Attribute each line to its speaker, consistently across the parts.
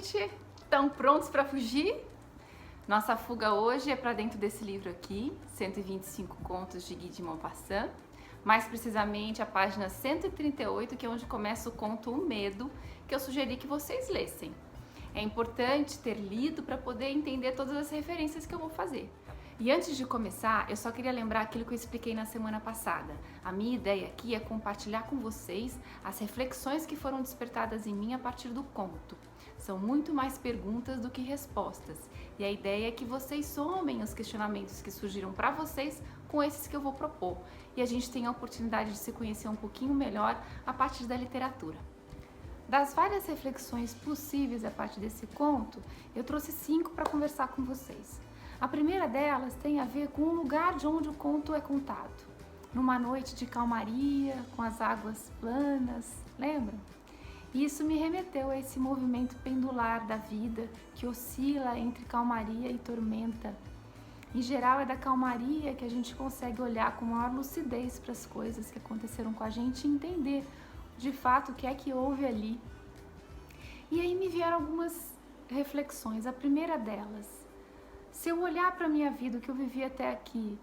Speaker 1: gente! Estão prontos para fugir? Nossa fuga hoje é para dentro desse livro aqui, 125 contos de Guy de Maupassant, mais precisamente a página 138, que é onde começa o conto O Medo, que eu sugeri que vocês lessem. É importante ter lido para poder entender todas as referências que eu vou fazer. E antes de começar, eu só queria lembrar aquilo que eu expliquei na semana passada. A minha ideia aqui é compartilhar com vocês as reflexões que foram despertadas em mim a partir do conto. São muito mais perguntas do que respostas. E a ideia é que vocês somem os questionamentos que surgiram para vocês com esses que eu vou propor. E a gente tem a oportunidade de se conhecer um pouquinho melhor a partir da literatura. Das várias reflexões possíveis a partir desse conto, eu trouxe 5 para conversar com vocês. A primeira delas tem a ver com o lugar de onde o conto é contado. Numa noite de calmaria, com as águas planas, lembram? Isso me remeteu a esse movimento pendular da vida que oscila entre calmaria e tormenta. Em geral, é da calmaria que a gente consegue olhar com maior lucidez para as coisas que aconteceram com a gente e entender de fato o que é que houve ali. E aí me vieram algumas reflexões. A primeira delas: se eu olhar para a minha vida, o que eu vivi até aqui,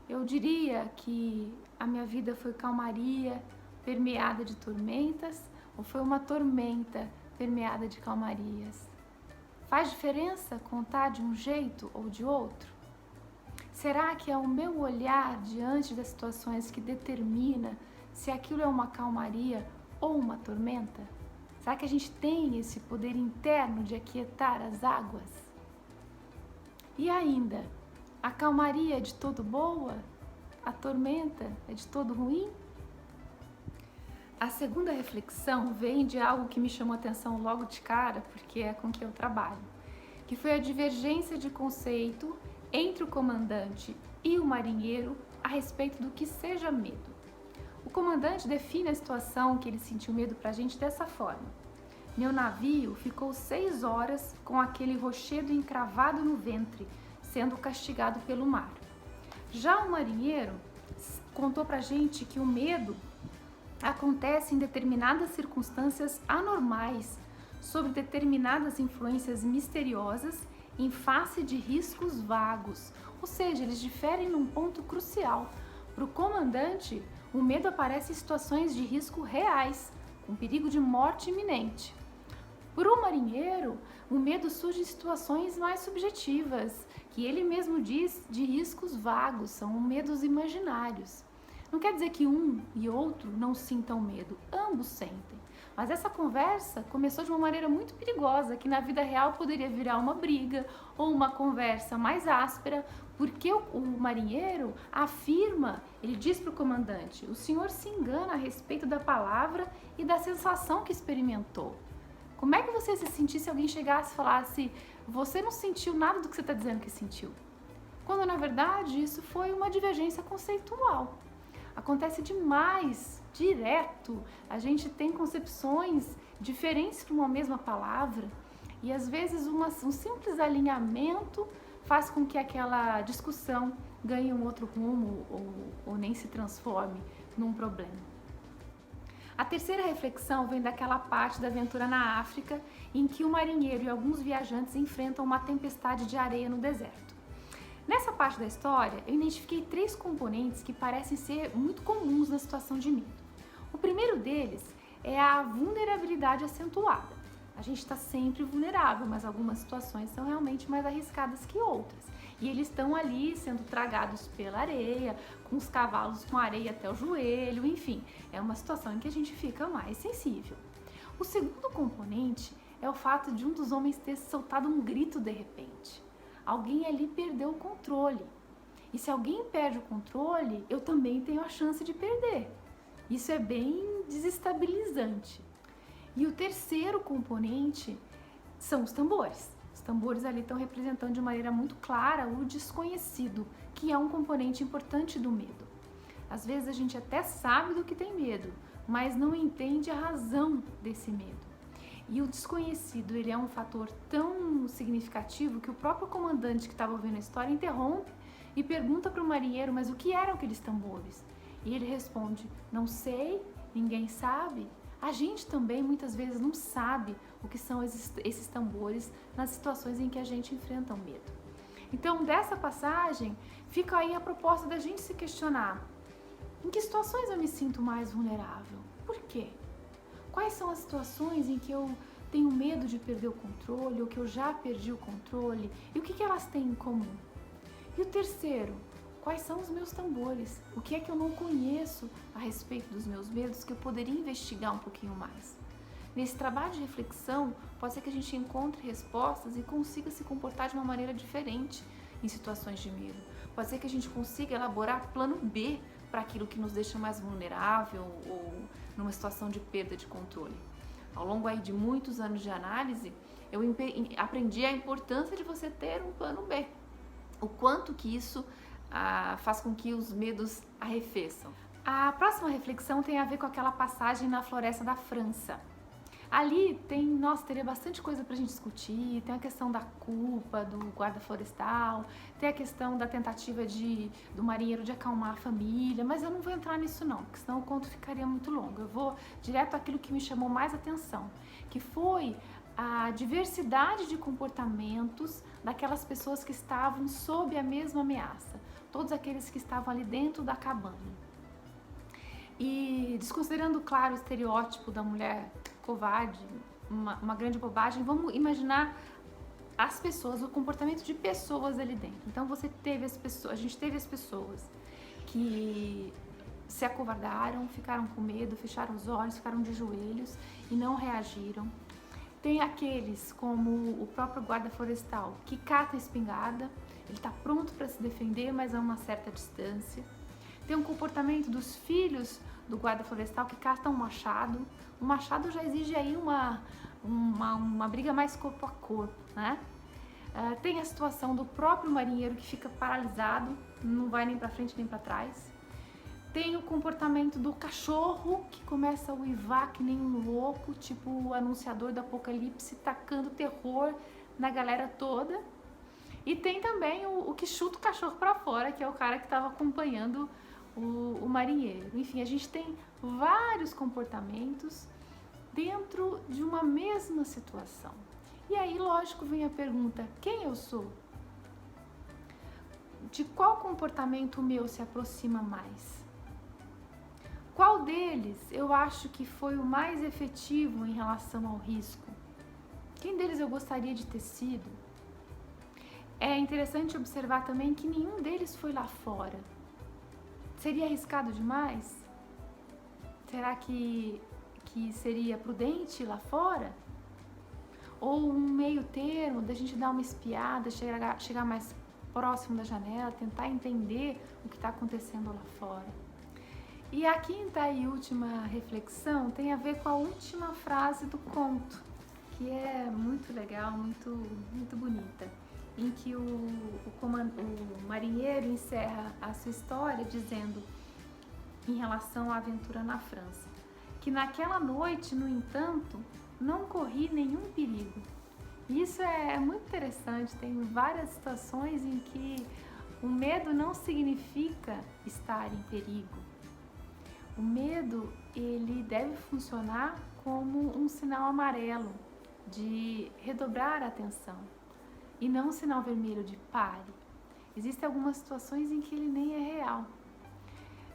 Speaker 1: eu diria que a minha vida foi calmaria permeada de tormentas ou foi uma tormenta permeada de calmarias? Faz diferença contar de um jeito ou de outro? Será que é o meu olhar diante das situações que determina se aquilo é uma calmaria ou uma tormenta? Será que a gente tem esse poder interno de aquietar as águas? E ainda, a calmaria é de todo boa? A tormenta é de todo ruim? A segunda reflexão vem de algo que me chamou a atenção logo de cara, porque é com que eu trabalho, que foi a divergência de conceito entre o comandante e o marinheiro a respeito do que seja medo. O comandante define a situação que ele sentiu medo pra gente dessa forma: meu navio ficou 6 horas com aquele rochedo encravado no ventre, sendo castigado pelo mar. Já o marinheiro contou pra gente que o medo acontece em determinadas circunstâncias anormais, sob determinadas influências misteriosas, em face de riscos vagos. Ou seja, eles diferem num ponto crucial. Para o comandante, o medo aparece em situações de risco reais, com perigo de morte iminente. Para o marinheiro, o medo surge em situações mais subjetivas, que ele mesmo diz de riscos vagos, são medos imaginários. Não quer dizer que um e outro não sintam medo, ambos sentem. Mas essa conversa começou de uma maneira muito perigosa, que na vida real poderia virar uma briga ou uma conversa mais áspera, porque o marinheiro afirma, ele diz para o comandante: o senhor se engana a respeito da palavra e da sensação que experimentou. Como é que você se sentisse se alguém chegasse e falasse: você não sentiu nada do que você está dizendo que sentiu? Quando na verdade isso foi uma divergência conceitual. Acontece demais, direto. A gente tem concepções diferentes para uma mesma palavra e às vezes um simples alinhamento faz com que aquela discussão ganhe um outro rumo ou nem se transforme num problema. A terceira reflexão vem daquela parte da aventura na África em que o marinheiro e alguns viajantes enfrentam uma tempestade de areia no deserto. Nessa parte da história, eu identifiquei 3 componentes que parecem ser muito comuns na situação de medo. O primeiro deles é a vulnerabilidade acentuada. A gente está sempre vulnerável, mas algumas situações são realmente mais arriscadas que outras. E eles estão ali sendo tragados pela areia, com os cavalos com areia até o joelho, enfim, é uma situação em que a gente fica mais sensível. O segundo componente é o fato de um dos homens ter soltado um grito de repente. Alguém ali perdeu o controle. E se alguém perde o controle, eu também tenho a chance de perder. Isso é bem desestabilizante. E o terceiro componente são os tambores. Os tambores ali estão representando de maneira muito clara o desconhecido, que é um componente importante do medo. Às vezes a gente até sabe do que tem medo, mas não entende a razão desse medo. E o desconhecido, ele é um fator tão significativo que o próprio comandante que estava ouvindo a história interrompe e pergunta para o marinheiro: mas o que eram aqueles tambores? E ele responde: não sei, ninguém sabe. A gente também muitas vezes não sabe o que são esses tambores nas situações em que a gente enfrenta o medo. Então, dessa passagem, fica aí a proposta da gente se questionar: em que situações eu me sinto mais vulnerável? Por quê? Quais são as situações em que eu tenho medo de perder o controle, ou que eu já perdi o controle, e o que elas têm em comum? E o terceiro, quais são os meus tambores? O que é que eu não conheço a respeito dos meus medos que eu poderia investigar um pouquinho mais? Nesse trabalho de reflexão, pode ser que a gente encontre respostas e consiga se comportar de uma maneira diferente em situações de medo. Pode ser que a gente consiga elaborar plano B para aquilo que nos deixa mais vulnerável ou numa situação de perda de controle. Ao longo aí de muitos anos de análise, eu aprendi a importância de você ter um plano B. O quanto que isso faz com que os medos arrefeçam. A próxima reflexão tem a ver com aquela passagem na floresta da França. Ali teria bastante coisa pra gente discutir, tem a questão da culpa do guarda florestal, tem a questão da tentativa do marinheiro de acalmar a família, mas eu não vou entrar nisso não, porque senão o conto ficaria muito longo. Eu vou direto àquilo que me chamou mais atenção, que foi a diversidade de comportamentos daquelas pessoas que estavam sob a mesma ameaça, todos aqueles que estavam ali dentro da cabana. E desconsiderando, claro, o estereótipo da mulher covarde, uma grande bobagem, vamos imaginar as pessoas, o comportamento de pessoas ali dentro. Então a gente teve as pessoas que se acovardaram, ficaram com medo, fecharam os olhos, ficaram de joelhos e não reagiram. Tem aqueles, como o próprio guarda florestal, que cata a espingarda, ele está pronto para se defender, mas a uma certa distância. Tem um comportamento dos filhos do guarda florestal que catam um machado. O machado já exige aí uma briga mais corpo a corpo, né? Tem a situação do próprio marinheiro que fica paralisado, não vai nem para frente nem para trás. Tem o comportamento do cachorro que começa a uivar que nem um louco, tipo o anunciador do apocalipse, tacando terror na galera toda. E tem também o que chuta o cachorro para fora, que é o cara que estava acompanhando o marinheiro. Enfim, a gente tem vários comportamentos dentro de uma mesma situação. E aí, lógico, vem a pergunta: quem eu sou? De qual comportamento meu se aproxima mais? Qual deles eu acho que foi o mais efetivo em relação ao risco? Quem deles eu gostaria de ter sido? É interessante observar também que nenhum deles foi lá fora. Seria arriscado demais? Será que seria prudente ir lá fora? Ou um meio termo da gente dar uma espiada, chegar mais próximo da janela, tentar entender o que está acontecendo lá fora? E a quinta e última reflexão tem a ver com a última frase do conto, que é muito legal, muito bonita, em que o marinheiro encerra a sua história dizendo, em relação à aventura na França, que naquela noite, no entanto, não corri nenhum perigo. Isso é muito interessante, tem várias situações em que o medo não significa estar em perigo. O medo, ele deve funcionar como um sinal amarelo de redobrar a atenção e não um sinal vermelho de pare. Existem algumas situações em que ele nem é real.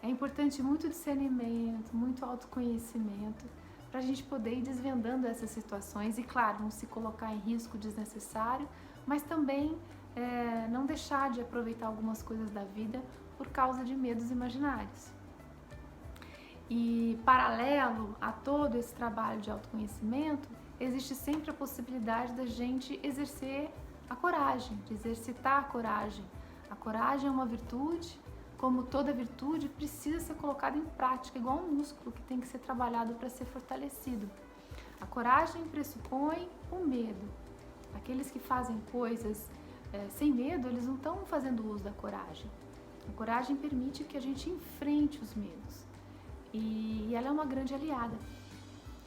Speaker 1: É importante muito discernimento, muito autoconhecimento para a gente poder ir desvendando essas situações e, claro, não se colocar em risco desnecessário, mas também não deixar de aproveitar algumas coisas da vida por causa de medos imaginários. E paralelo a todo esse trabalho de autoconhecimento, existe sempre a possibilidade da gente exercer a coragem, de exercitar a coragem. A coragem é uma virtude, como toda virtude, precisa ser colocada em prática, igual um músculo que tem que ser trabalhado para ser fortalecido. A coragem pressupõe o medo. Aqueles que fazem coisas sem medo, eles não estão fazendo uso da coragem. A coragem permite que a gente enfrente os medos. E ela é uma grande aliada.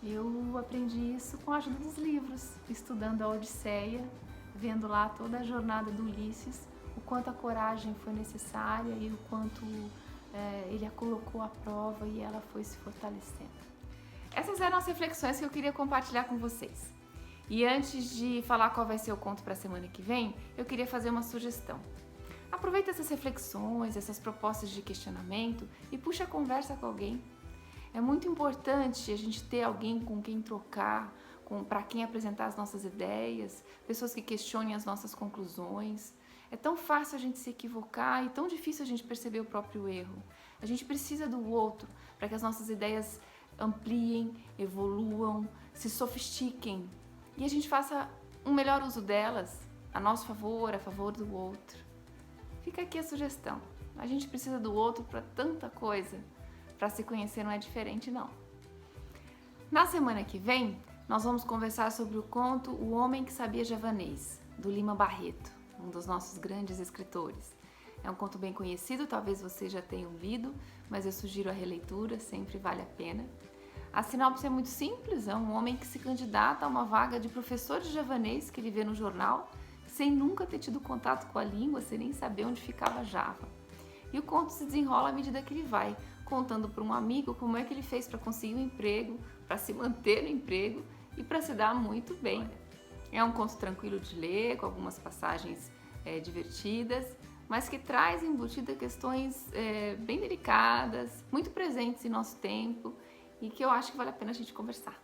Speaker 1: Eu aprendi isso com a ajuda dos livros, estudando a Odisseia, vendo lá toda a jornada do Ulisses, o quanto a coragem foi necessária e o quanto ele a colocou à prova e ela foi se fortalecendo. Essas eram as reflexões que eu queria compartilhar com vocês. E antes de falar qual vai ser o conto para a semana que vem, eu queria fazer uma sugestão. Aproveita essas reflexões, essas propostas de questionamento e puxa a conversa com alguém. É muito importante a gente ter alguém com quem trocar, para quem apresentar as nossas ideias, pessoas que questionem as nossas conclusões. É tão fácil a gente se equivocar e tão difícil a gente perceber o próprio erro. A gente precisa do outro para que as nossas ideias ampliem, evoluam, se sofistiquem e a gente faça um melhor uso delas, a nosso favor, a favor do outro. Fica aqui a sugestão. A gente precisa do outro para tanta coisa. Para se conhecer não é diferente, não. Na semana que vem, nós vamos conversar sobre o conto O Homem que Sabia Javanês, do Lima Barreto, um dos nossos grandes escritores. É um conto bem conhecido, talvez vocês já tenham lido, mas eu sugiro a releitura, sempre vale a pena. A sinopse é muito simples, é um homem que se candidata a uma vaga de professor de javanês que ele vê no jornal, sem nunca ter tido contato com a língua, sem nem saber onde ficava Java. E o conto se desenrola à medida que ele vai, contando para um amigo como é que ele fez para conseguir um emprego, para se manter no emprego e para se dar muito bem. É um conto tranquilo de ler, com algumas passagens divertidas, mas que traz embutida questões bem delicadas, muito presentes em nosso tempo e que eu acho que vale a pena a gente conversar.